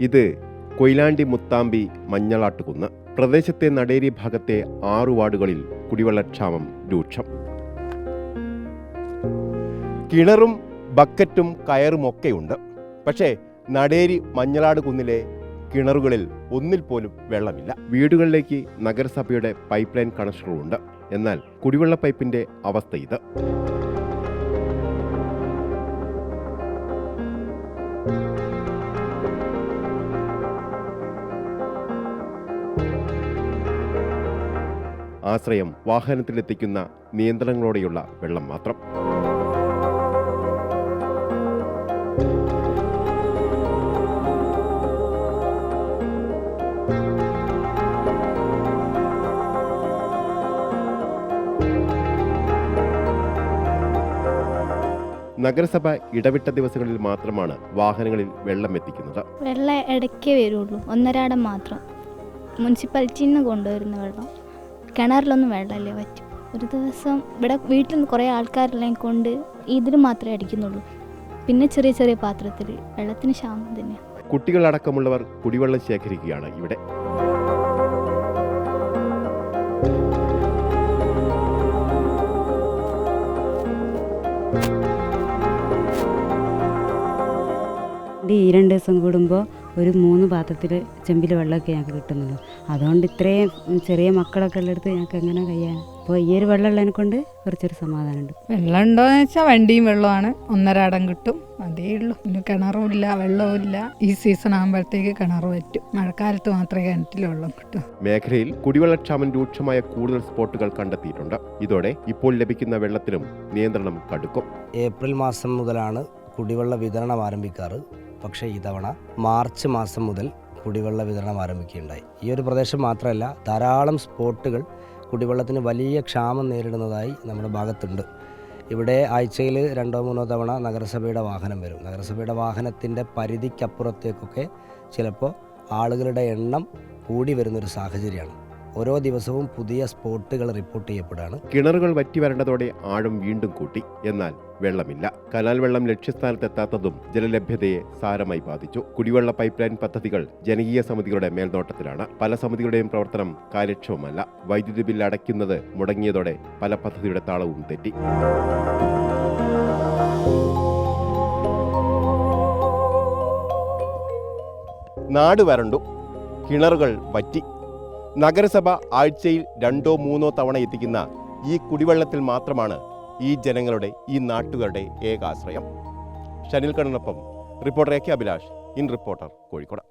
ഇത് കൊയിലാണ്ടി മുത്താമ്പി മഞ്ഞളാട്ടുകുന്ന്. പ്രദേശത്തെ നടേരി ഭാഗത്തെ 6 വാർഡുകളിൽ കുടിവെള്ളക്ഷാമം രൂക്ഷം. കിണറും ബക്കറ്റും കയറുമൊക്കെയുണ്ട്. പക്ഷേ നടേരി മഞ്ഞളാട് കുന്നിലെ കിണറുകളിൽ ഒന്നിൽ പോലും വെള്ളമില്ല. വീടുകളിലേക്ക് നഗരസഭയുടെ പൈപ്പ് ലൈൻ കണക്ഷനുകളുണ്ട്. എന്നാൽ കുടിവെള്ള പൈപ്പിന്റെ അവസ്ഥ ഇത്. ആശ്രയം വാഹനത്തിലെത്തിക്കുന്ന നിയന്ത്രണങ്ങളോടെയുള്ള വെള്ളം മാത്രം. നഗരസഭ ഇടവിട്ട ദിവസങ്ങളിൽ മാത്രമാണ് വാഹനങ്ങളിൽ വെള്ളം എത്തിക്കുന്നത്. വെള്ളം ഇടയ്ക്കേ വരുള്ളൂ, ഒന്നരാടം മാത്രം. മുനിസിപ്പാലിറ്റിയിൽ നിന്ന് കൊണ്ടുവരുന്ന വെള്ളം, കിണറിലൊന്നും വെള്ളമല്ലേ പറ്റും. ഒരു ദിവസം ഇവിടെ വീട്ടിൽ നിന്ന് കുറേ ആൾക്കാരെല്ലാം കൊണ്ട് ഇതിൽ മാത്രമേ അടിക്കുന്നുള്ളൂ. പിന്നെ ചെറിയ ചെറിയ പാത്രത്തിൽ വെള്ളത്തിന് ക്ഷാമം തന്നെയാണ്. കുട്ടികളടക്കമുള്ളവർ കുടിവെള്ളം ശേഖരിക്കുകയാണ് ഇവിടെ. ഈ 2 ദിവസം കൂടുമ്പോൾ ഒരു 3 പാത്രത്തിൽ ചെമ്പിൽ വെള്ളമൊക്കെ ഞങ്ങൾക്ക് കിട്ടുന്നുള്ളൂ. അതുകൊണ്ട് ഇത്രയും ചെറിയ മക്കളൊക്കെ ഉള്ളിടത്ത് ഞങ്ങൾക്ക് എങ്ങനെ കഴിയാൻ? അപ്പോൾ ഈ ഒരു വെള്ളം ഉള്ളതിനെ കൊണ്ട് കുറച്ചൊരു സമാധാനമുണ്ട്. വെള്ളം ഉണ്ടോയെന്ന് വെച്ചാൽ വണ്ടിയും വെള്ളമാണ്, ഒന്നരാടം കിട്ടും, അതേ ഉള്ളൂ. പിന്നെ കിണറും ഇല്ല, വെള്ളവും ഇല്ല. ഈ സീസൺ ആകുമ്പോഴത്തേക്ക് കിണർ പറ്റും. മഴക്കാലത്ത് മാത്രമേ കിണറ്റിൽ വെള്ളം കിട്ടൂ. മേഖലയിൽ കുടിവെള്ളക്ഷാമം രൂക്ഷമായ കൂടുതൽ സ്പോട്ടുകൾ കണ്ടെത്തിയിട്ടുണ്ട്. ഇതോടെ ഇപ്പോൾ ലഭിക്കുന്ന വെള്ളത്തിലും നിയന്ത്രണം കടുക്കും. ഏപ്രിൽ മാസം മുതലാണ് കുടിവെള്ള വിതരണം ആരംഭിക്കാറ്. പക്ഷേ ഇത്തവണ മാർച്ച് മാസം മുതൽ കുടിവെള്ള വിതരണം ആരംഭിക്കുകയുണ്ടായി. ഈ ഒരു പ്രദേശം മാത്രമല്ല, ധാരാളം സ്പോട്ടുകൾ കുടിവെള്ളത്തിന് വലിയ ക്ഷാമം നേരിടുന്നതായി നമ്മുടെ ഭാഗത്തുണ്ട്. ഇവിടെ ആഴ്ചയിൽ 2-3 തവണ നഗരസഭയുടെ വാഹനം വരും. നഗരസഭയുടെ വാഹനത്തിൻ്റെ പരിധിക്കപ്പുറത്തേക്കൊക്കെ ചിലപ്പോൾ ആളുകളുടെ എണ്ണം കൂടി വരുന്നൊരു സാഹചര്യമാണ്. ഓരോ ദിവസവും പുതിയ സ്പോട്ടുകൾ റിപ്പോർട്ട് ചെയ്യപ്പെടുകയാണ്. കിണറുകൾ വറ്റി വരേണ്ടതോടെ ആഴം വീണ്ടും കൂട്ടി. എന്നാൽ വെള്ളമില്ല. കനാൽ വെള്ളം ലക്ഷ്യസ്ഥാനത്തെത്താത്തതും ജലലഭ്യതയെ സാരമായി ബാധിച്ചു. കുടിവെള്ള പൈപ്പ് ലൈൻ പദ്ധതികൾ ജനകീയ സമിതികളുടെ മേൽനോട്ടത്തിലാണ്. പല സമിതികളുടെയും പ്രവർത്തനം കാര്യക്ഷമമല്ല. വൈദ്യുതി ബില്ല് അടയ്ക്കുന്നത് മുടങ്ങിയതോടെ പല പദ്ധതിയുടെ താളവും തെറ്റി. നാട് വരണ്ടു, കിണറുകൾ വറ്റി. നഗരസഭ ആഴ്ചയിൽ 2-3 തവണ എത്തിക്കുന്ന ഈ കുടിവെള്ളത്തിൽ മാത്രമാണ് ഈ ജനങ്ങളുടെ, ഈ നാട്ടുകാരുടെ ഏകാശ്രയം. ഷനിൽ കണ്ണനൊപ്പം reporter AK Abhilash, in reporter, Kozhikode.